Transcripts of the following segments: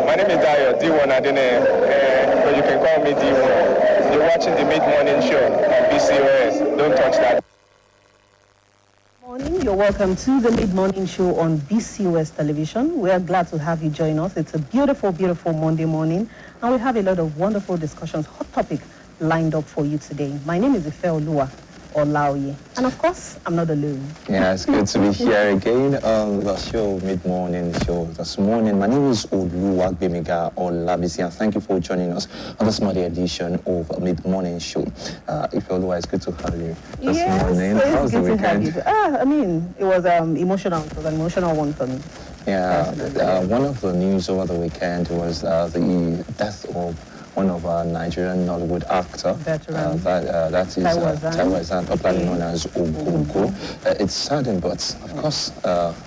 My name is Dayo, D1 Adene, but you can call me D1. You're watching the mid-morning show on BCOS. Don't touch that. Morning, you're welcome to the mid-morning show on BCOS television. We are glad to have you join us. It's a beautiful, beautiful Monday morning, and we have a lot of wonderful discussions, hot topic lined up for you today. My name is Ife Olua Olaoye, and of course, I'm not alone. Yeah, it's good to be here again on the show, mid-morning show this morning. My name is Oluwagbemiga Olabisi, and thank you for joining us on this Monday edition of mid-morning show. Ife Olua, it's good to have you this morning. How's the weekend? It was emotional. It was an emotional one for me. Yeah, one of the news over the weekend was the death of one of our Nigerian Nollywood actor, that is Taiwan, popularly known as Ogogo. It's saddened, but of course,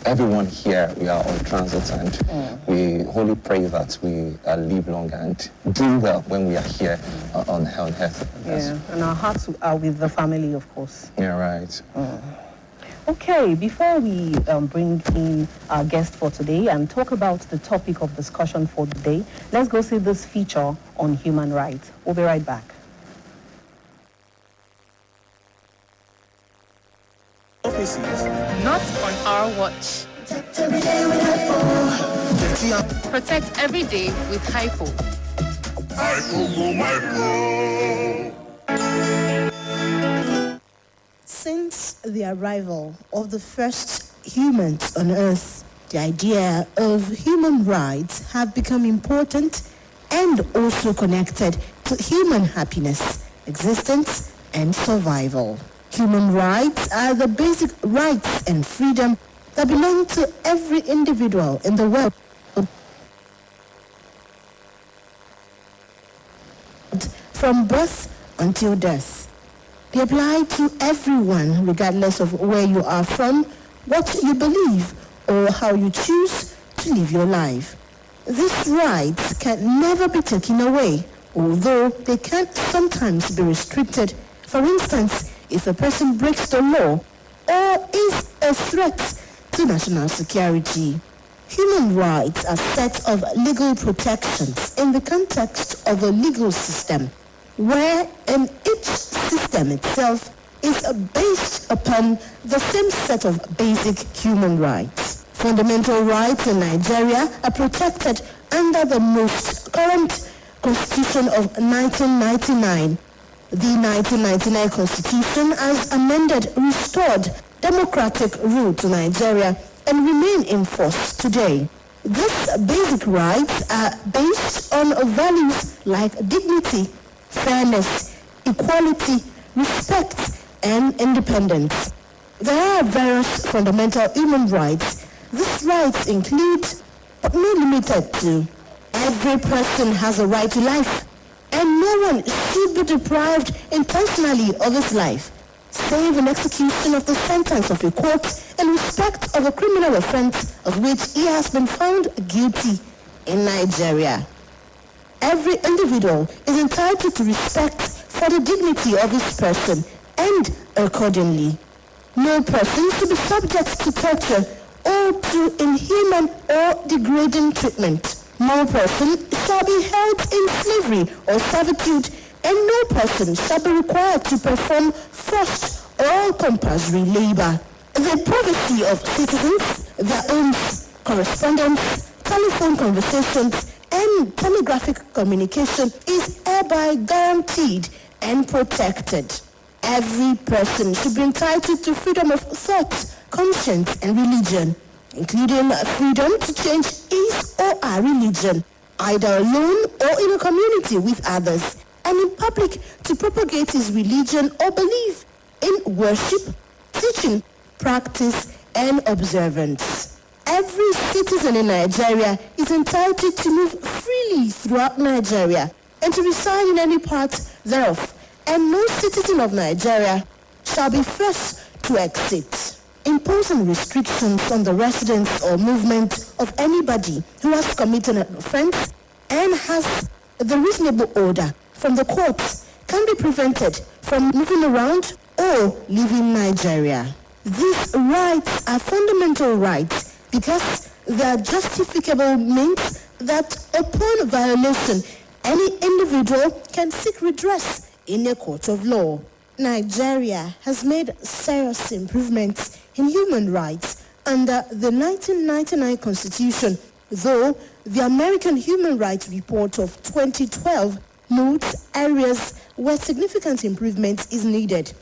everyone here, we are on transit, and we wholly pray that we live long and do well when we are here on earth. Yeah, and our hearts are with the family, of course. Yeah, right. Okay, before we bring in our guest for today and talk about the topic of discussion for the day, let's go see this feature on human rights. We'll be right back. Not on our watch. Protect every day with Hypo. Since the arrival of the first humans on Earth, the idea of human rights have become important and also connected to human happiness, existence, and survival. Human rights are the basic rights and freedom that belong to every individual in the world, from birth until death. They apply to everyone, regardless of where you are from, what you believe, or how you choose to live your life. These rights can never be taken away, although they can sometimes be restricted. For instance, if a person breaks the law or is a threat to national security. Human rights are a set of legal protections in the context of a legal system, where in each system itself is based upon the same set of basic human rights. Fundamental rights in Nigeria are protected under the most current Constitution of 1999. The 1999 Constitution, as amended, restored democratic rule to Nigeria and remain in force today. These basic rights are based on values like dignity, fairness, equality, respect, and independence. There are various fundamental human rights. These rights include, but not limited to, every person has a right to life, and no one should be deprived intentionally of his life, save in execution of the sentence of a court in respect of a criminal offense of which he has been found guilty in Nigeria. Every individual is entitled to respect for the dignity of his person, and accordingly, no person should be subject to torture or to inhuman or degrading treatment. No person shall be held in slavery or servitude, and no person shall be required to perform forced or compulsory labor. The privacy of citizens, their homes, correspondence, telephone conversations, and telegraphic communication is hereby guaranteed and protected. Every person should be entitled to freedom of thought, conscience, and religion, including freedom to change his or her religion, either alone or in a community with others, and in public to propagate his religion or belief in worship, teaching, practice, and observance. Every citizen in Nigeria is entitled to move freely throughout Nigeria and to reside in any part thereof, and no citizen of Nigeria shall be forced to exit. Imposing restrictions on the residence or movement of anybody who has committed an offense and has the reasonable order from the courts can be prevented from moving around or leaving Nigeria. These rights are fundamental rights because they are justificable means that upon violation, any individual can seek redress in a court of law. Nigeria has made serious improvements in human rights under the 1999 Constitution, though the American Human Rights Report of 2012 notes areas where significant improvement is needed,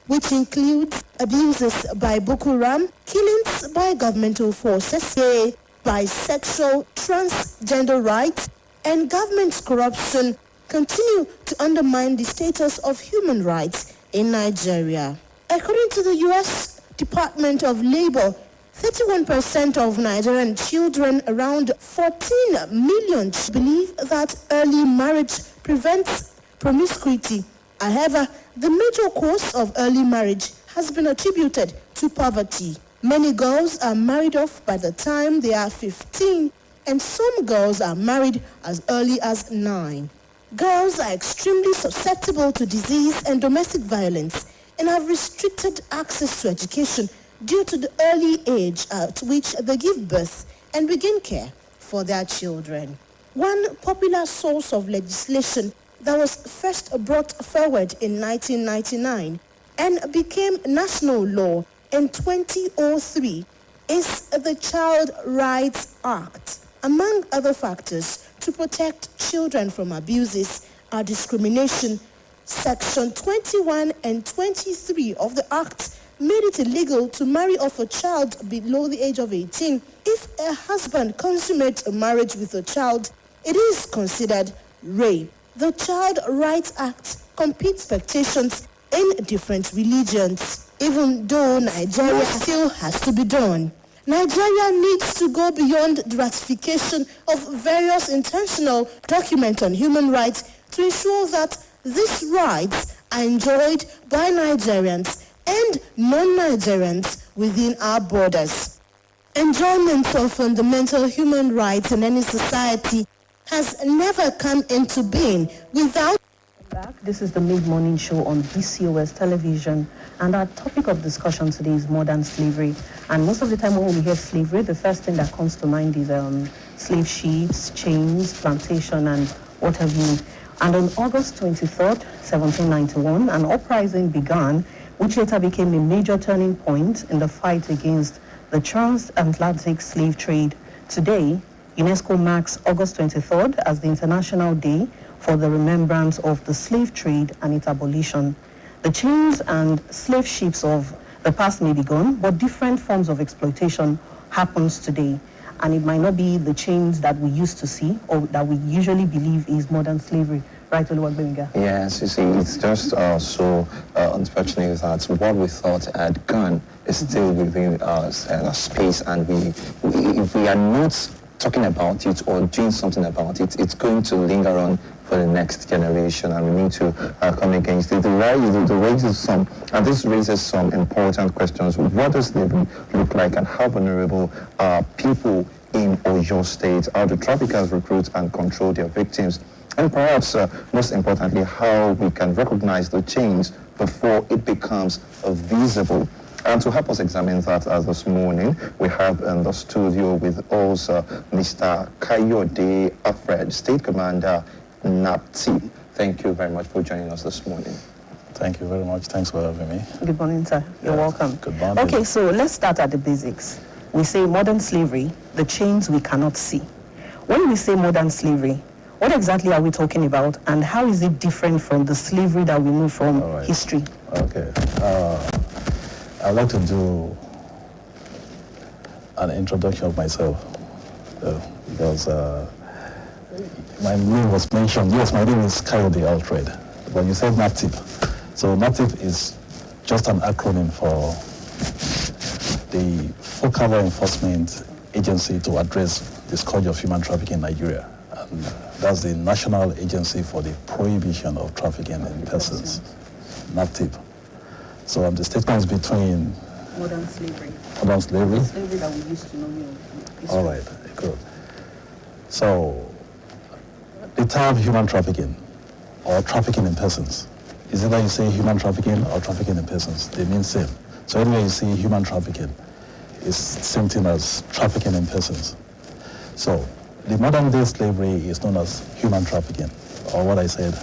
which includes abuses by Boko Haram, killings by governmental forces, gay, bisexual, transgender rights, and government corruption continue to undermine the status of human rights in Nigeria. According to the U.S. Department of Labor, 31% of Nigerian children, around 14 million, believe that early marriage prevents promiscuity. However, the major cause of early marriage has been attributed to poverty. Many girls are married off by the time they are 15, and some girls are married as early as 9. Girls are extremely susceptible to disease and domestic violence and have restricted access to education due to the early age at which they give birth and begin care for their children. One popular source of legislation that was first brought forward in 1999 and became national law in 2003 is the Child Rights Act. Among other factors to protect children from abuses are discrimination. Section 21 and 23 of the Act made it illegal to marry off a child below the age of 18. If a husband consummates a marriage with a child, it is considered rape. The Child Rights Act competes expectations in different religions, even though Nigeria still has to be done. Nigeria needs to go beyond the ratification of various international documents on human rights to ensure that these rights are enjoyed by Nigerians and non-Nigerians within our borders. Enjoyment of fundamental human rights in any society has never come into being without... This is the mid-morning show on BCOS television, and our topic of discussion today is modern slavery. And most of the time when we hear slavery, the first thing that comes to mind is slave ships, chains, plantation, and what have you. And on August 23rd, 1791, an uprising began, which later became a major turning point in the fight against the transatlantic slave trade. Today, UNESCO marks August 23rd as the International Day for the remembrance of the slave trade and its abolition. The chains and slave ships of the past may be gone, but different forms of exploitation happens today. And it might not be the chains that we used to see or that we usually believe is modern slavery. Right, Oluwagbenga? Yes, you see, it's just so unfortunate that what we thought had gone is still within space, and if we are not talking about it or doing something about it, it's going to linger on for the next generation, and we need to come against it. And this raises some important questions. What does slavery look like, and how vulnerable are people in Oyo State? How do traffickers recruit and control their victims? And perhaps, most importantly, how we can recognize the change before it becomes visible. And to help us examine that this morning, we have in the studio with us Mr. Kayode Alfred, State Commander, NAPTIP. Thank you very much for joining us this morning. Thank you very much. Thanks for having me. Good morning, sir. You're welcome. Good morning. Okay, so let's start at the basics. We say modern slavery, the chains we cannot see. When we say modern slavery, what exactly are we talking about, and how is it different from the slavery that we know from history? Okay. I'd like to do an introduction of myself because my name was mentioned. Yes, my name is Kayode Alfred, but you said NAPTIP. So NAPTIP is just an acronym for the Focal Law Enforcement Agency to address the scourge of human trafficking in Nigeria. And that's the National Agency for the Prohibition of Trafficking in Persons, NAPTIP. So the statement is between modern slavery. Modern slavery? The slavery that we used to know. All right, good. So the term human trafficking or trafficking in persons, is either you say human trafficking or trafficking in persons, they mean same. So anyway you see human trafficking, it's same thing as trafficking in persons. So the modern day slavery is known as human trafficking, or what I said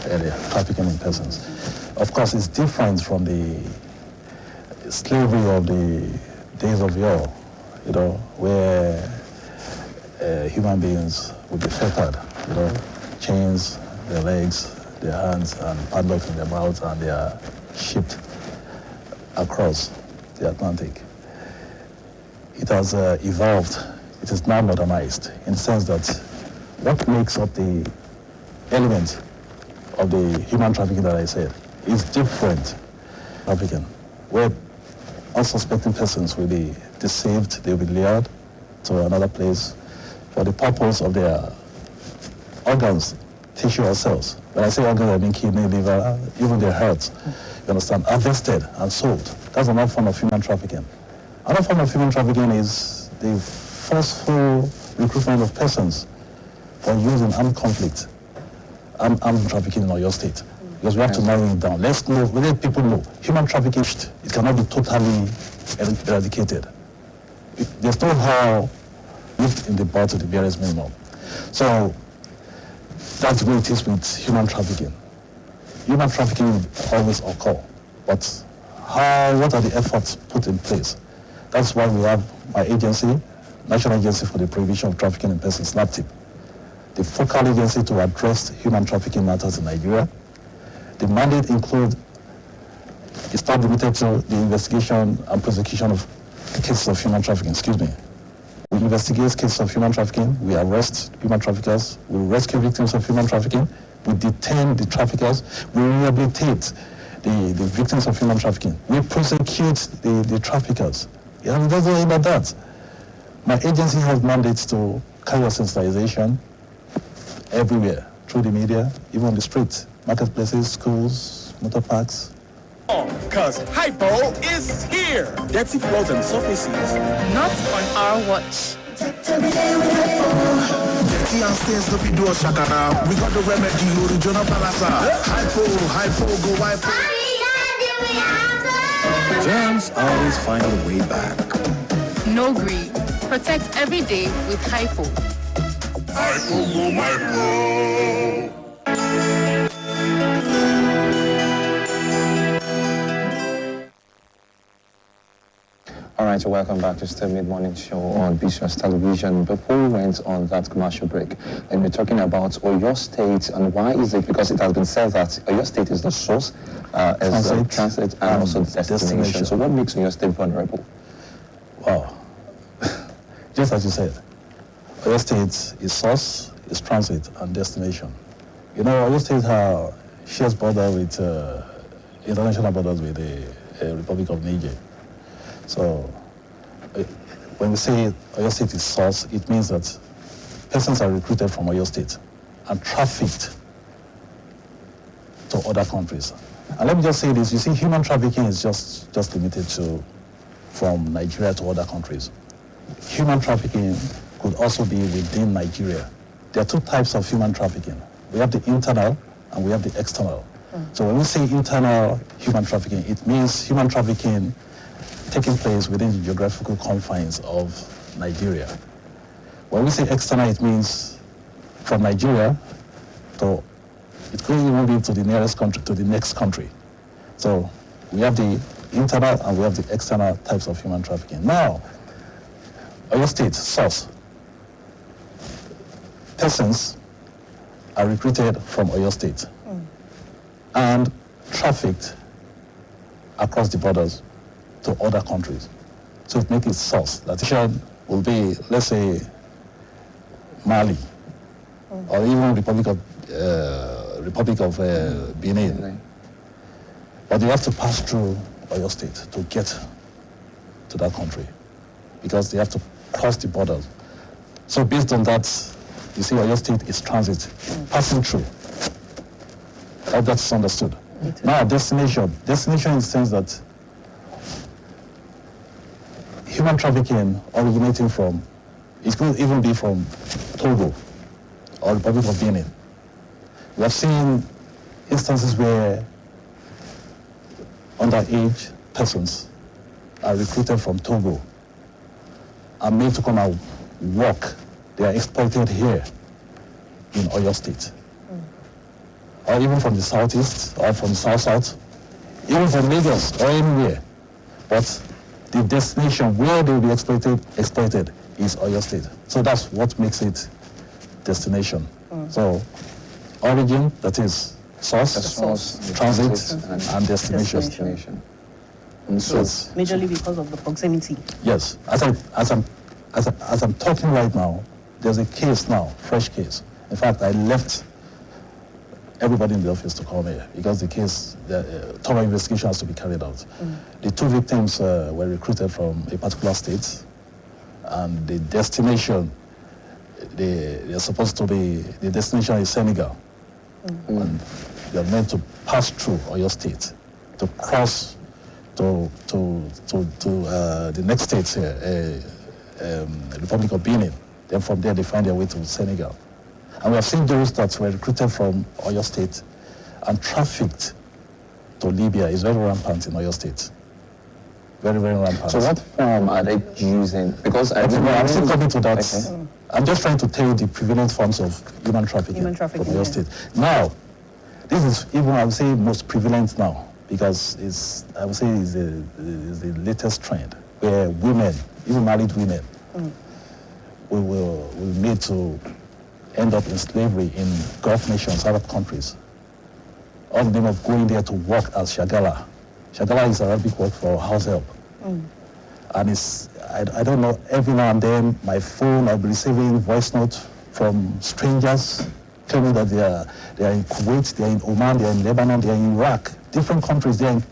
earlier, trafficking in persons. Of course, it's different from the slavery of the days of yore, where human beings would be fettered, chains, their legs, their hands, and padlocks in their mouths, and they are shipped across the Atlantic. It has evolved. It is now modernized in the sense that what makes up the element of the human trafficking that I said is different trafficking, where unsuspecting persons will be deceived, they will be lured to another place for the purpose of their organs, tissue or cells. When I say organs, I mean kidney, liver, even their hearts, you understand, harvested and sold. That's another form of human trafficking. Another form of human trafficking is the forceful recruitment of persons for use in armed conflict, armed trafficking in your state. Because we have to narrow it down. Let people know, human trafficking, it cannot be totally eradicated. There's no how lived in the bar to the barest minimum. So that's the way it is with human trafficking. Human trafficking will always occur, but what are the efforts put in place? That's why we have my agency, National Agency for the Prohibition of Trafficking in Persons, NAPTIP, the focal agency to address human trafficking matters in Nigeria. The mandate is not limited to the investigation and prosecution of cases of human trafficking, We investigate cases of human trafficking, we arrest human traffickers, we rescue victims of human trafficking, we detain the traffickers, we rehabilitate the victims of human trafficking, we prosecute the traffickers. It doesn't end at that. My agency has mandates to carry out sensitization everywhere, through the media, even on the streets, marketplaces, schools, motor parks. Because hypo is here. Dirty floors and surfaces. Not on our watch. Dirty and stains no fit do us shakara. We got the remedy, original palasa. Hypo, go hypo. Germs always find a way back. No green. Protect every day with hypo. Hypo, go hypo. All right, so welcome back to the Mid-Morning Show on BCOS Television. Before we went on that commercial break, and we're talking about Oyo State, and why is it? Because it has been said that Oyo State is the source, as transit and also the destination. So what makes Oyo State vulnerable? Wow. Just as you said, Oyo State is source, is transit, and destination. Oyo State shares border with international borders with the Republic of Niger. So when we say Oyo State is source, it means that persons are recruited from Oyo State and trafficked to other countries. And let me just say this, you see, human trafficking is just limited from Nigeria to other countries. Human trafficking could also be within Nigeria. There are two types of human trafficking. We have the internal and we have the external. So when we say internal human trafficking, it means human trafficking taking place within the geographical confines of Nigeria. When we say external, it means from Nigeria it could even be to the nearest country, to the next country. So we have the internal and we have the external types of human trafficking. Now, Oyo State, source. Persons are recruited from Oyo State and trafficked across the borders to other countries. So it makes it source. That will be, let's say, Mali, or even Republic of Benin. But they have to pass through Oyo State to get to that country because they have to cross the borders. So based on that, you see Oyo State is transit, passing through. All that's understood. Now, destination in the sense that human trafficking originating from, it could even be from Togo or Republic of Benin. We have seen instances where underage persons are recruited from Togo and made to come and work they are exploited here in Oyo State. Or even from the southeast, or from the south-south, even from Lagos, or anywhere. But the destination where they will be exploited is Oyo State. So that's what makes it destination. So origin, that is source, transit, and destination. And so majorly because of the proximity. Yes, as I'm talking right now, there's a case now, fresh case. In fact, I left everybody in the office to come here because the case, the thorough investigation has to be carried out. The two victims were recruited from a particular state, and the destination, they're supposed to be, the destination is Senegal. And they're meant to pass through Oyo State to cross to the next state here, the Republic of Benin. Then from there they find their way to Senegal. And we have seen those that were recruited from Oyo State and trafficked to Libya is very rampant in Oyo State. Very, very rampant. So what form are they using? Because I'm still coming to that. Okay. I'm just trying to tell you the prevalent forms of human trafficking from Oyo State. Now, this is even, I would say, most prevalent now because I would say is the latest trend where women, even married women, will need to end up in slavery in Gulf nations, Arab countries. All in the name of going there to work as shagala. Shagala is Arabic word for house help. And it's, I don't know, every now and then my phone, I'll be receiving voice notes from strangers claiming that they are in Kuwait, they are in Oman, they are in Lebanon, they are in Iraq, different countries, they are in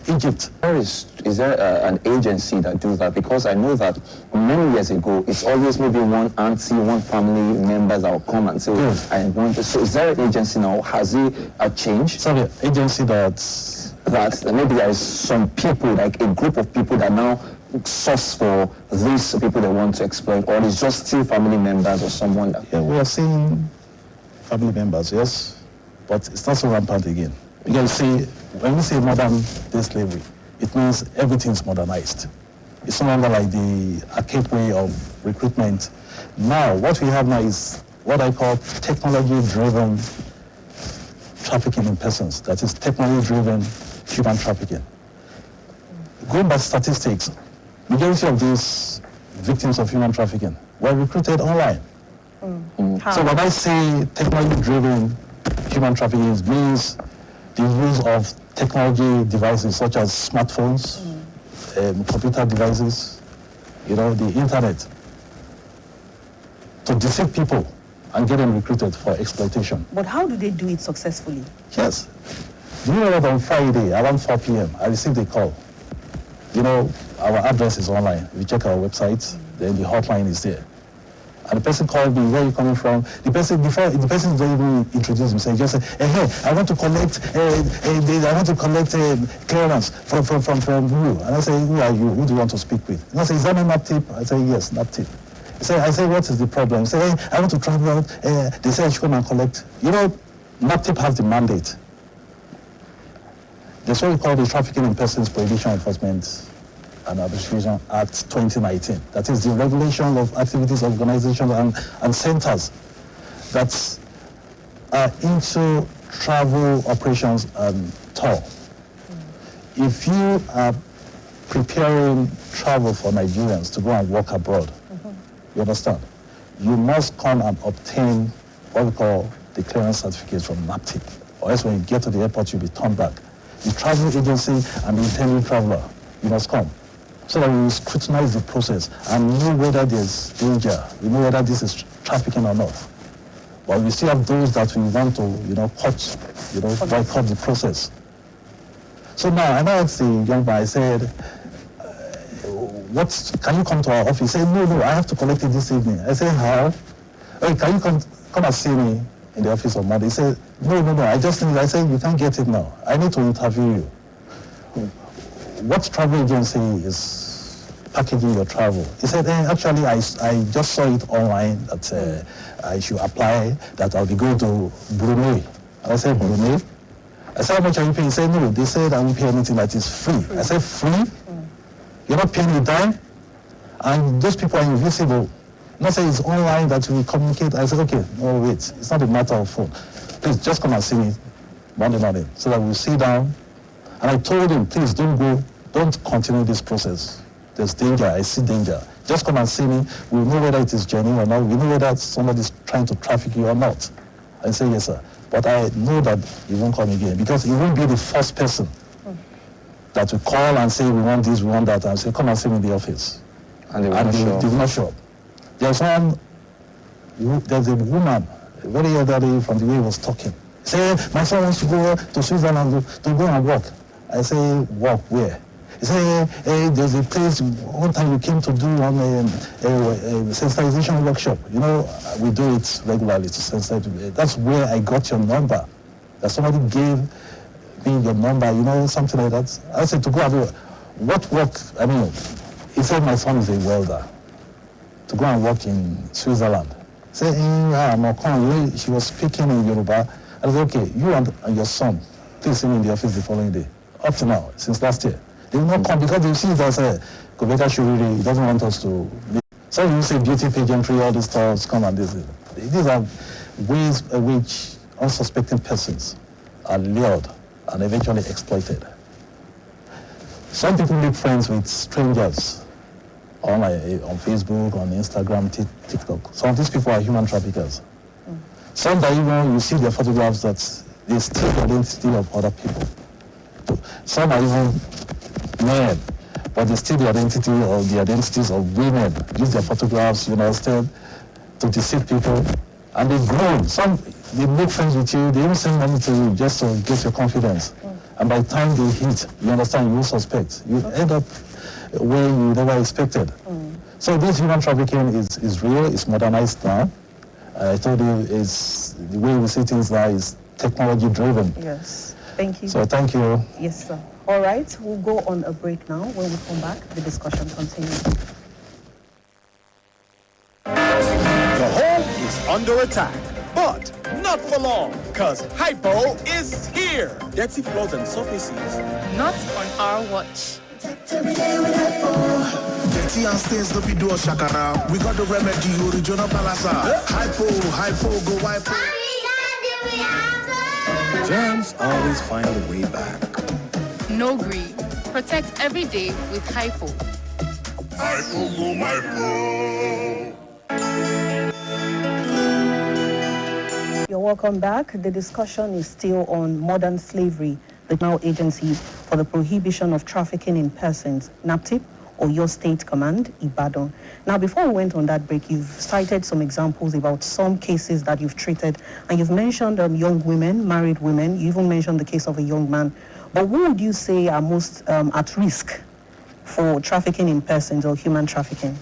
Egypt. Is there an agency that does that? Because I know that many years ago, it's always maybe one auntie, one family members that will come and say, I want this. So is there an agency now? Has it changed? Sorry, agency that maybe there is some people, like a group of people that now source for these people they want to exploit, or it's just still family members or someone that... Yeah, we are seeing family members, yes, but it's not so rampant again. Because see, when we say modern day slavery, it means everything's modernized. It's no longer like the archaic way of recruitment. Now, what we have now is what I call technology-driven trafficking in persons. That is technology-driven human trafficking. Going by statistics, majority of these victims of human trafficking were recruited online. So when I say technology-driven human trafficking, it means the use of technology devices such as smartphones, computer devices, the internet, to deceive people and get them recruited for exploitation. But how do they do it successfully? Yes. Do you know that on Friday, around 4 p.m., I received a call. Our address is online. If you check our website, then the hotline is there. And the person called me, where are you coming from? The person didn't even introduce himself. He just said, hey, I want to collect clearance from you. And I say, who are you? Who do you want to speak with? And I say, is that a NAPTIP? I say, yes, NAPTIP. I say, what is the problem? He say, hey, I want to travel out. They say I should come and collect. NAPTIP has the mandate. That's what we call the Trafficking in Persons Prohibition Enforcement and Administration Act 2019. That is the regulation of activities, organizations, and centers that are into travel operations and tour. If you are preparing travel for Nigerians to go and work abroad, you understand, you must come and obtain what we call the clearance certificate from NAPTIP, or else when you get to the airport, you'll be turned back. The travel agency and the intending traveler, you must come, so that we will scrutinize the process and know whether there's danger, we know whether this is trafficking or not. But we still have those that we want to, boycott the process. So now, I asked the young man, I said, can you come to our office? He said, no, I have to collect it this evening. I said, how? Hey, can you come and see me in the office on Monday? He said, no, I said, you can't get it now. I need to interview you. What travel agency is packaging your travel? He said, actually, I just saw it online that I should apply, that I'll be going to Brunei. And I said, Brunei? I said, how much are you paying? He said, no, they said I won't pay anything that is free. I said, free? You're not paying a dime? And those people are invisible. Not say it's online that we communicate. I said, okay, no, wait, it's not a matter of phone. Please just come and see me Monday morning so that we'll sit down. And I told him, please don't continue this process. There's danger, I see danger. Just come and see me. We'll know whether it is genuine or not. We know whether somebody's trying to traffic you or not. I say, yes, sir. But I know that he won't come again because he won't be the first person that will call and say, we want this, we want that, and say, come and see me in the office. And they will not show up. There's a woman, very elderly, from the way he was talking. Say, my son wants to go to Switzerland to go and work. I say, work where? He say, hey, there's a place, one time we came to do a sensitization workshop. You know, we do it regularly to sensitize. That's where I got your number. That somebody gave me your number, you know, something like that. I said, to go and do what work, I mean, he said my son is a welder. To go and work in Switzerland. Say, she was speaking in Yoruba. I said, okay, you and your son, please see me in the office the following day. Up to now, since last year. They will not come because they see that Kobeka Shuriri doesn't want us to leave. So you say beauty pageantry, all these stuff, come and this. These are ways in which unsuspecting persons are lured and eventually exploited. Some people make friends with strangers on Facebook, on Instagram, TikTok. Some of these people are human traffickers. Some that even you see their photographs that they steal the identity of other people. Some are even men, but they steal the identity or the identities of women, use their photographs, you know, instead to deceive people. And they grow. Some, they make friends with you, they even send money to you just to get your confidence. And by the time they hit, you understand, you will suspect. You end up where you never expected. So this human trafficking is real, it's modernized now. I told you, it's, the way we see things now is technology driven. Yes, thank you. So thank you. Yes, sir. All right, we'll go on a break now. When we come back, the discussion continues. The home is under attack, but not for long, because Hypo is here. Dirty floors and surfaces. Not on our watch. Dirty and stains, no do a shakara. We got the remedy, original palasa. Hypo, go hypo. Germs always find a way back. No greed. Protect every day with Hypo. Hypo, go hypo. You're welcome back. The discussion is still on modern slavery, the National Agency for the Prohibition of Trafficking in Persons, NAPTIP, or your state command, Ibadan. Now, before we went on that break, you've cited some examples about some cases that you've treated, and you've mentioned young women, married women. You even mentioned the case of a young man. But who would you say are most at risk for trafficking in persons or human trafficking?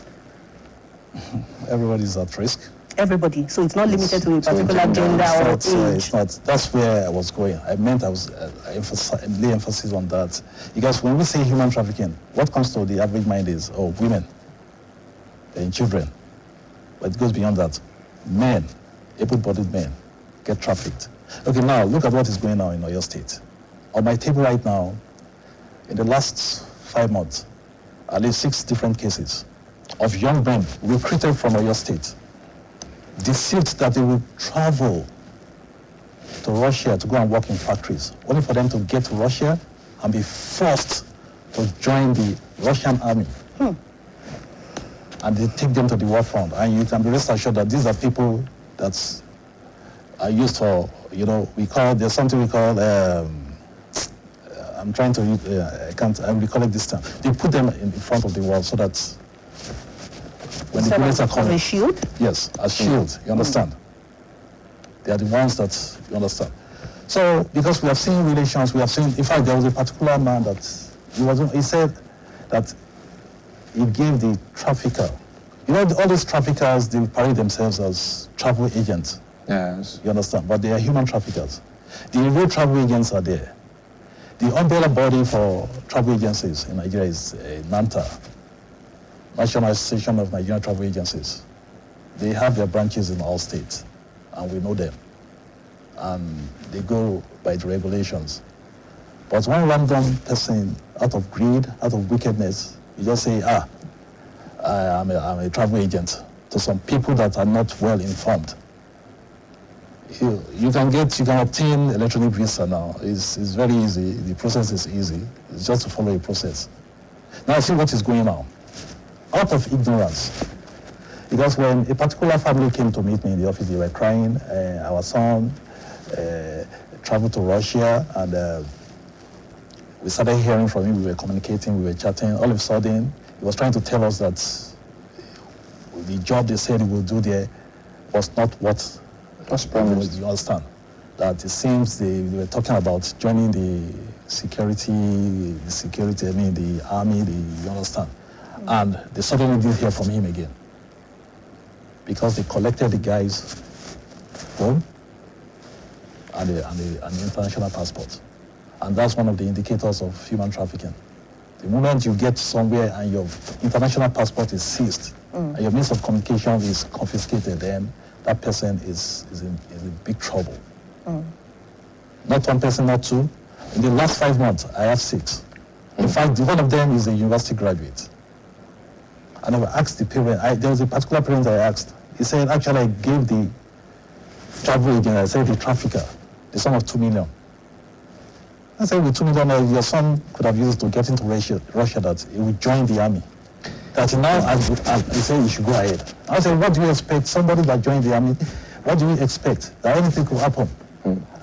Everybody's at risk. Everybody. So it's not limited to a particular gender or age. It's not. That's where I was going. I meant I was lay emphasis on that. Because when we say human trafficking, what comes to the average mind is, oh, women and children. But it goes beyond that. Men, able-bodied men, get trafficked. Okay, now look at what is going on in Oyo State. On my table right now, in the last 5 months, at least 6 different cases of young men recruited from Oyo State, deceived that they will travel to Russia to go and work in factories, only for them to get to Russia and be forced to join the Russian army. And they take them to the war front. And you can be rest assured that these are people that are used for, you know, there's something we call, I'm trying to, I recall it this time. They put them in front of the wall so that when the bullets are coming. As a shield? Yes, as shield, you understand? They are the ones that, you understand? So, because we have seen relations, we have seen, in fact, there was a particular man that, he said that he gave the trafficker, you know, all these traffickers, they parade themselves as travel agents. Yes. You understand? But they are human traffickers. The real travel agents are there. The umbrella body for travel agencies in Nigeria is NANTA, National Association of Nigerian Travel Agencies. They have their branches in all states, and we know them. And they go by the regulations. But one random person, out of greed, out of wickedness, you just say, I'm a travel agent. to some people that are not well informed. You can obtain electronic visa now. It's very easy. The process is easy. It's just to follow a process. Now see what is going on. Out of ignorance. Because when a particular family came to meet me in the office, they were crying. Our son traveled to Russia, and we started hearing from him. We were communicating, we were chatting. All of a sudden, he was trying to tell us that the job they said he would do there was not what was promised. You understand? That it seems they were talking about joining the army, you understand? And they suddenly didn't hear from him again, because they collected the guy's phone and the international passport. And that's one of the indicators of human trafficking. The moment you get somewhere and your international passport is seized and your means of communication is confiscated, then that person is in big trouble. Not one person, not two. In the last 5 months, I have 6. In fact, one of them is a university graduate. And I asked the parent, there was a particular parent I asked. He said, actually, I gave the travel agent, I said, the trafficker, the sum of 2 million. I said, with 2 million, your son could have used it to get into Russia, that he would join the army. That now, he said, you should go ahead. I said, what do you expect? Somebody that joined the army, what do you expect? That anything could happen?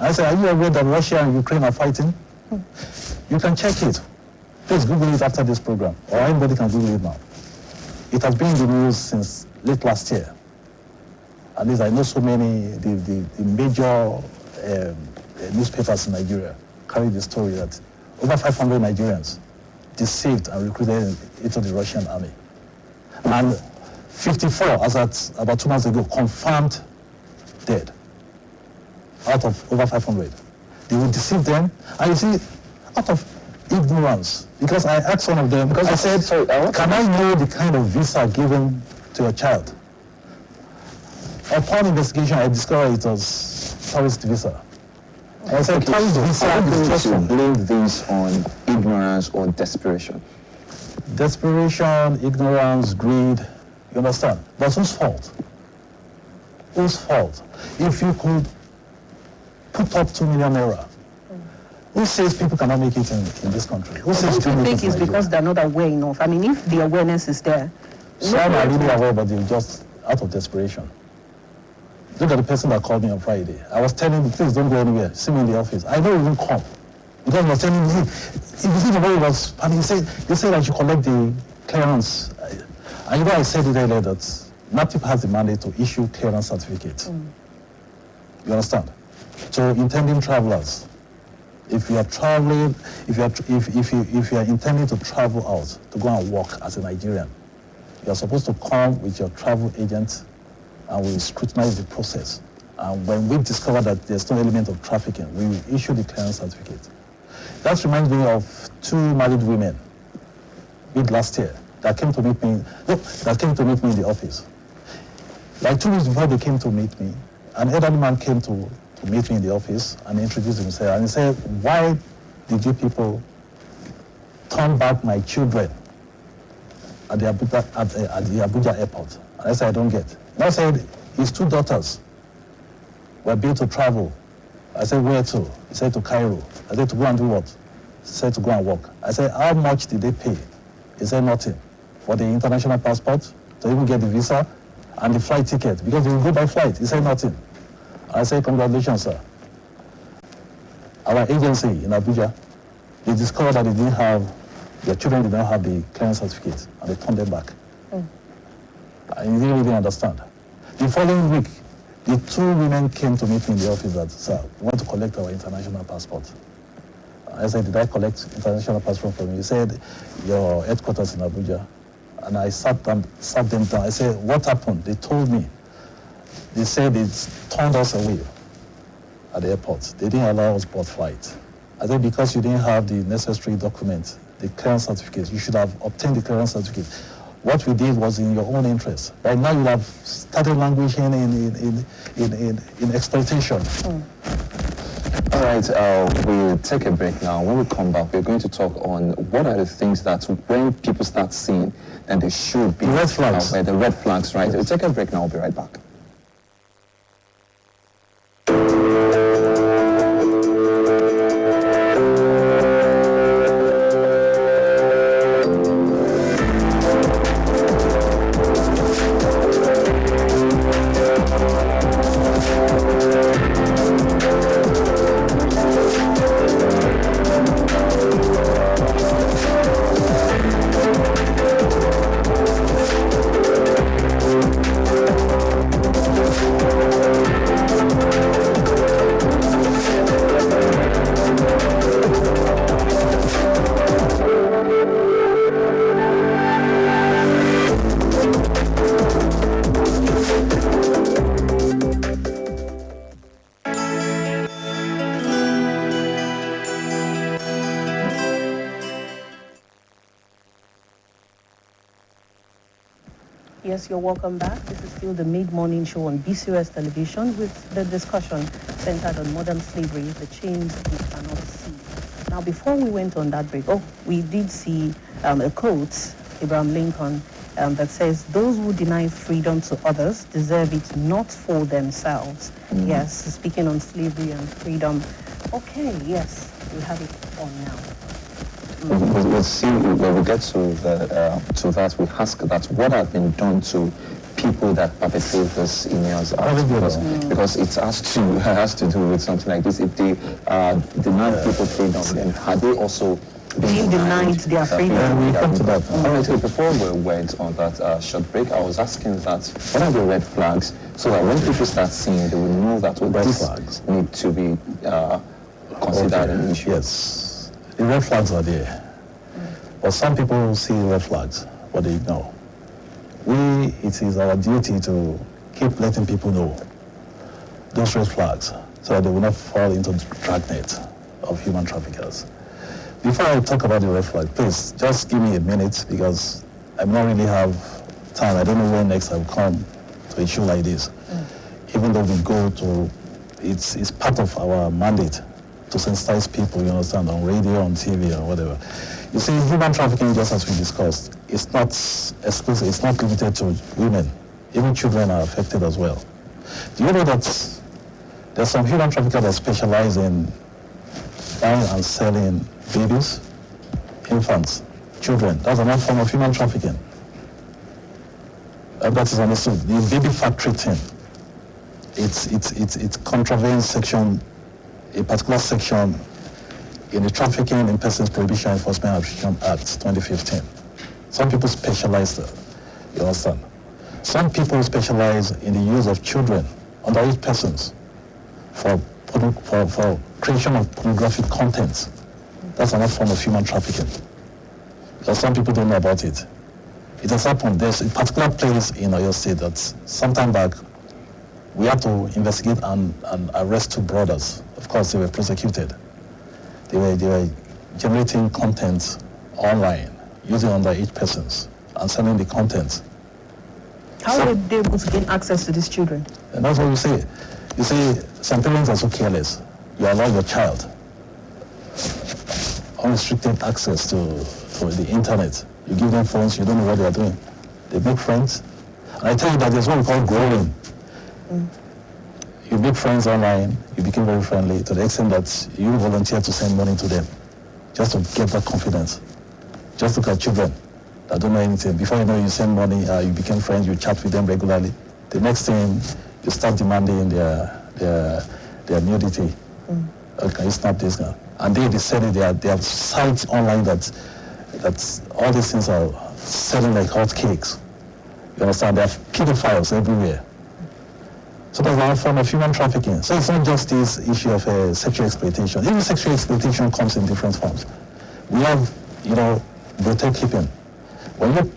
I said, are you aware that Russia and Ukraine are fighting? You can check it. Please Google it after this program, or anybody can Google it now. It has been in the news since late last year. At least I know so many, the major newspapers in Nigeria carry the story that over 500 Nigerians deceived and recruited into the Russian army. And 54, as at about 2 months ago, confirmed dead out of over 500. They will deceive them, and you see, out of ignorance, because I asked one of them, because I said, can I know the kind of visa given to your child? Upon investigation, I discovered it was tourist visa. I said, tourist visa is just to blame this on ignorance or desperation. Desperation, ignorance, greed, you understand? But whose fault? Whose fault? If you could put up 2 million naira, who says people cannot make it in this country? Who says don't you think it's because they're not aware enough? I mean, if the awareness is there. Some are really aware, but they're just out of desperation. Look at the person that called me on Friday. I was telling him, please don't go anywhere. See me in the office. I know he won't come. Because I was telling him, if you see the way he was, and they said I should collect the clearance. And you know, I said it earlier that NAPTIP has the mandate to issue clearance certificates. You understand? So intending travelers, if you are traveling, if you are intending to travel out to go and work as a Nigerian, you are supposed to come with your travel agent, and we scrutinize the process. And when we discover that there's no element of trafficking, we will issue the clearance certificate. That reminds me of 2 married women mid last year that came to meet me. In the office. Like 2 weeks before they came to meet me, an elderly man came to meet me in the office and introduced himself. And he said, why did you people turn back my children at the Abuja airport? And I said, I don't get. And I said, his 2 daughters were built to travel. I said, where to? He said, to Cairo. I said, to go and do what? He said, to go and work. I said, how much did they pay? He said, nothing. For the international passport, to even get the visa, and the flight ticket, because they will go by flight. He said, nothing. I said, congratulations, sir. Our agency in Abuja, they discovered that their children did not have the clearance certificate, and they turned them back. And he didn't really understand. The following week, the 2 women came to meet me in the office that, sir, we want to collect our international passport. I said, did I collect international passport from you? He said, your headquarters in Abuja. And I sat them down. I said, what happened? They told me. They said they turned us away at the airport. They didn't allow us board flight. I said, because you didn't have the necessary document, the clearance certificate, you should have obtained the clearance certificate. What we did was in your own interest. Right now you have started languishing in exploitation. All right, we'll take a break now. When we come back, we're going to talk on what are the things that when people start seeing, then they should be. The red flags. The red flags, right? We'll take a break now. We'll be right back. Yes, you're welcome back. This is still the mid-morning show on BCOS television with the discussion centered on modern slavery, the chains we cannot see. Now, before we went on that break, we did see a quote, Abraham Lincoln, that says, "Those who deny freedom to others deserve it not for themselves." Yes, speaking on slavery and freedom. Okay, yes, we have it on now. We'll see when we get to that. We ask that what has been done to people that perpetrate this emails because it has to do with something like this. If they deny people freedom, then are they also being denied their freedom? We come to that. All right, so before we went on that short break, I was asking that what are the red flags so that when people start seeing, they will know that these flags need to be considered an issue. Yes. The red flags are there. But some people see red flags, but they ignore. It is our duty to keep letting people know those red flags so that they will not fall into the dragnet of human traffickers. Before I talk about the red flag, please just give me a minute because I don't really have time. I don't know when next I'll come to a show like this. Even though we go to, it's part of our mandate to sensitize people, you understand, on radio, on TV, or whatever. You see, human trafficking, just as we discussed, it's not exclusive, it's not limited to women. Even children are affected as well. Do you know that there's some human traffickers that specialize in buying and selling babies, infants, children? That's another form of human trafficking. That is understood. The baby factory thing, it contravenes a particular section in the Trafficking in Persons Prohibition Enforcement Act 2015. Some people specialize there, you understand? Some people specialize in the use of children, underage persons, for creation of pornographic content. That's another form of human trafficking. Because some people don't know about it. It has happened. There's a particular place in Oyo State that sometime back we had to investigate and arrest two brothers. Of course, they were prosecuted. They were generating content online using underage persons and selling the content. How were they able to gain access to these children? And that's what you say. You see, some parents are so careless. You allow your child unrestricted access to the internet. You give them phones, you don't know what they are doing. They make friends. And I tell you that there's what we call growing. You make friends online, you become very friendly to the extent that you volunteer to send money to them just to get that confidence. Just look at children that don't know anything. Before you know, you send money, you become friends, you chat with them regularly. The next thing, you start demanding their nudity. Okay, you snap this guy. And they said it, they have sites online that all these things are selling like hot cakes. You understand? There are pedophiles everywhere. So that's one form of human trafficking. So it's not just this issue of sexual exploitation. Even sexual exploitation comes in different forms. We have, brothel keeping. When you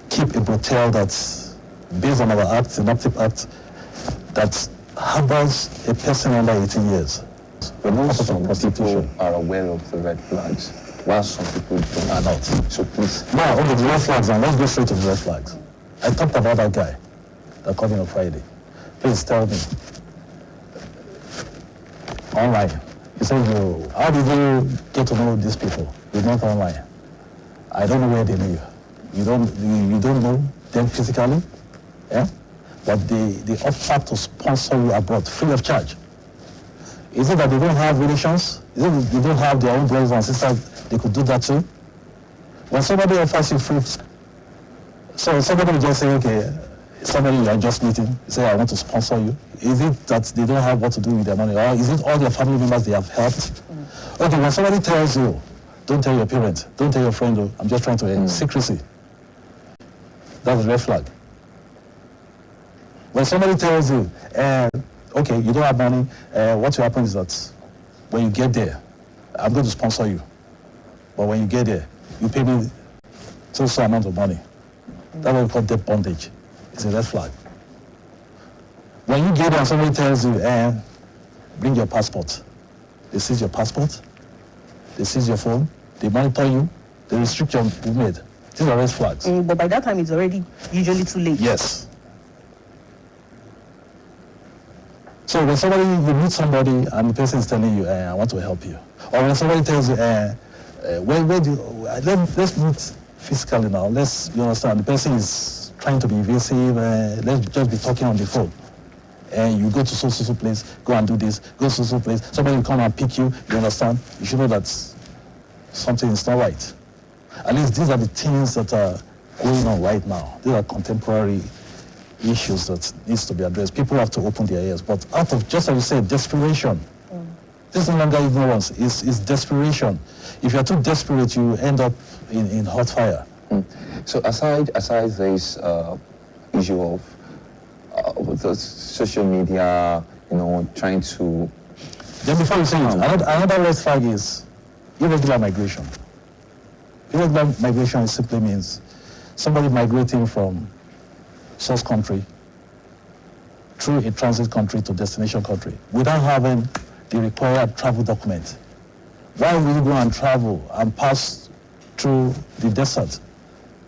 keep a brothel that's based on our act, an active act, that harbors a person under 18 years. But most people are aware of the red flags, while some people are not. So please. Now, okay, the red flags, and let's go straight to the red flags. I talked about that guy that called me on Friday. Please tell me, online, You say, how did you get to know these people? You're not online. I don't know where they live. You don't know them physically, yeah? But they offer to sponsor you abroad free of charge. Is it that they don't have relations? Is it that they don't have their own brothers and sisters? They could do that too. When somebody offers you free, so somebody will just say, okay, somebody you are just meeting, say, I want to sponsor you. Is it that they don't have what to do with their money? Or is it all their family members they have helped? Okay, when somebody tells you, don't tell your parents, don't tell your friend, oh, I'm just trying to end secrecy. That's a red flag. When somebody tells you, okay, you don't have money, what will happen is that when you get there, I'm going to sponsor you. But when you get there, you pay me so amount of money. That's what we call debt bondage. It's a red flag. When you get there and somebody tells you, bring your passport. They seize your passport, they seize your phone, they monitor you, they restrict your movement. These are red flags. But by that time, it's already usually too late. Yes. So when you meet somebody and the person is telling you, I want to help you. Or when somebody tells you, let's meet physically now. You understand, the person is trying to be evasive, let's just be talking on the phone. And you go to so place, go and do this, go to so place, somebody will come and pick you, you understand? You should know that something is not right. At least these are the things that are going on right now. These are contemporary issues that needs to be addressed. People have to open their ears, but out of, just as you said, desperation. This is no longer ignorance, it's desperation. If you're too desperate, you end up in hot fire. So aside this issue of the social media, trying to... Then before you say it, another red flag is irregular migration. Irregular migration simply means somebody migrating from source country through a transit country to destination country without having the required travel document. Why will you go and travel and pass through the desert,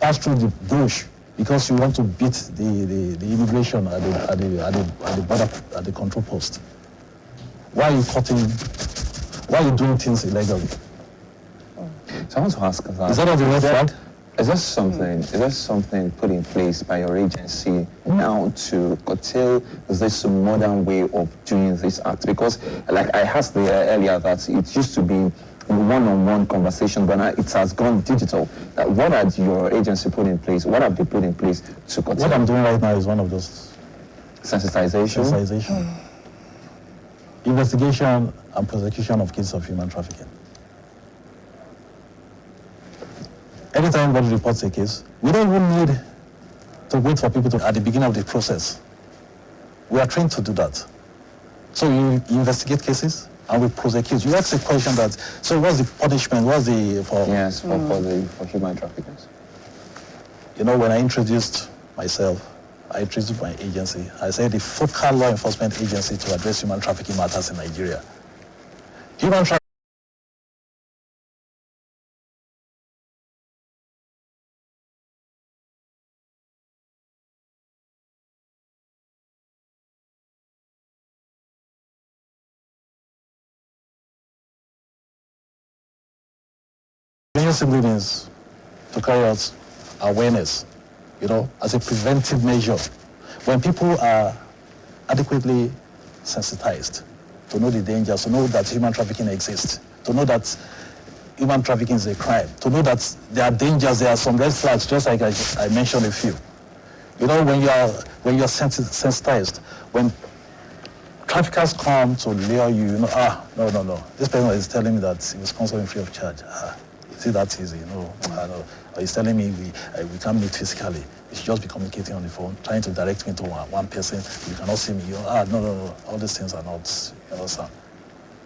pass through the bush, because you want to beat the immigration at the border, at the control post? Why are you doing things illegally? So I want to ask that. Is that not a red flag? Is there something put in place by your agency now to curtail this modern way of doing this act? Because, like I asked earlier, that it used to be one-on-one conversation, but now it has gone digital. What has your agency put in place? What have they put in place to curtail? What I'm doing right now is one of those. Sensitization? Investigation and prosecution of cases of human trafficking. Anytime anybody reports a case, we don't even need to wait for people to, at the beginning of the process. We are trained to do that. So you investigate cases and we prosecute. You ask a question that, so what's the punishment? What's the, for... Yes, for human traffickers. When I introduced myself, I introduced my agency. I said the focal law enforcement agency to address human trafficking matters in Nigeria. Human trafficking simply means to carry out awareness, as a preventive measure. When people are adequately sensitized to know the dangers, to know that human trafficking exists, to know that human trafficking is a crime, to know that there are dangers, there are some red flags, just like I mentioned a few. When you're sensitized, when traffickers come to lure you, no. This person is telling me that he was sponsoring free of charge. See, that's easy, Or he's telling me we can't meet physically. We should just be communicating on the phone, trying to direct me to one person. You cannot see me. No. All these things are not,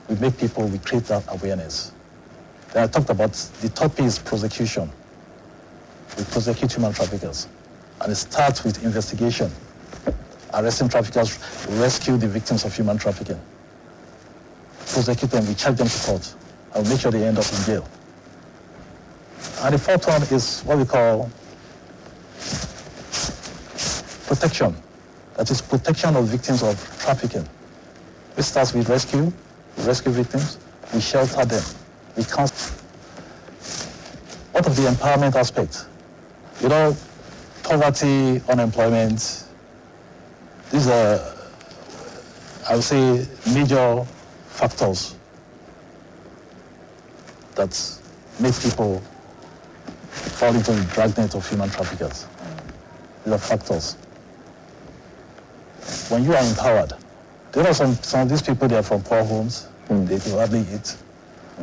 We make people, we create that awareness. Then I talked about the topic is prosecution. We prosecute human traffickers. And it starts with investigation. Arresting traffickers, rescue the victims of human trafficking. Prosecute them, we charge them to court. And we make sure they end up in jail. And the fourth one is what we call protection. That is protection of victims of trafficking. It starts with rescue victims, we shelter them, we counsel. What of the empowerment aspect? You know, poverty, unemployment, these are, I would say, major factors that make people fall into the dragnet of human traffickers. These are factors. When you are empowered, there are some of these people, they are from poor homes, they can hardly eat.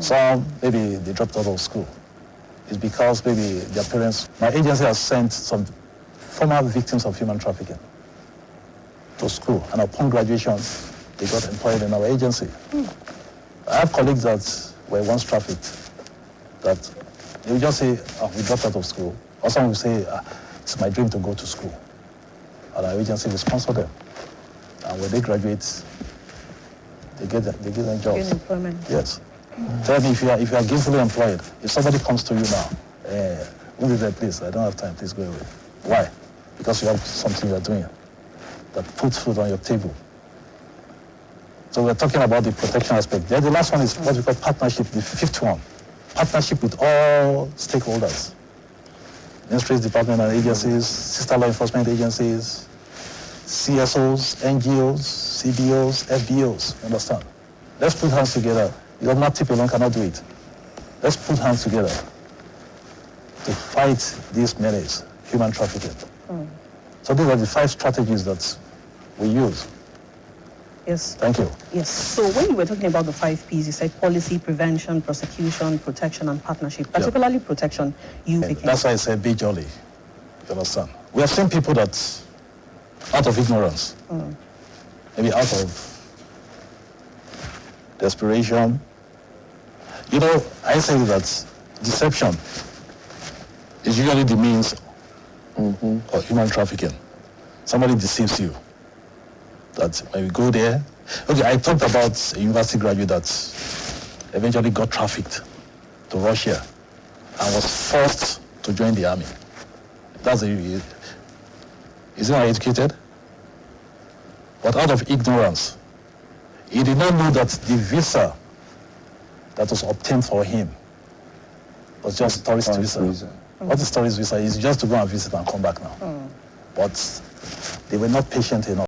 Some, maybe they dropped out of school. It's because maybe their parents, my agency has sent some former victims of human trafficking to school, and upon graduation, they got employed in our agency. I have colleagues that were once trafficked, that they will just say, oh, we dropped out of school. Or someone will say, it's my dream to go to school. And our agency will sponsor them. And when they graduate, they get them jobs. Gain employment. Yes. Tell me, if you are gainfully employed, if somebody comes to you now, move it there, please, I don't have time, please go away. Why? Because you have something you are doing that puts food on your table. So we're talking about the protection aspect. Then the last one is what we call partnership, the fifth one. Partnership with all stakeholders. Ministries, department and agencies, sister law enforcement agencies, CSOs, NGOs, CBOs, FBOs, you understand? Let's put hands together. Your NATIP alone cannot do it. Let's put hands together to fight this menace, human trafficking. So these are the 5 strategies that we use. Yes. Thank you. Yes. So when you were talking about the 5 Ps, you said policy, prevention, prosecution, protection, and partnership. Particularly protection. That's why I said be jolly. You understand? We have seen people that, out of ignorance, maybe out of desperation. You know, I say that deception is usually the means of human trafficking. Somebody deceives you. That when we go there, okay, I talked about a university graduate that eventually got trafficked to Russia and was forced to join the army. Is he not educated? But out of ignorance, he did not know that the visa that was obtained for him was just tourist visa. What is tourist visa? It's just to go and visit and come back now. But they were not patient enough.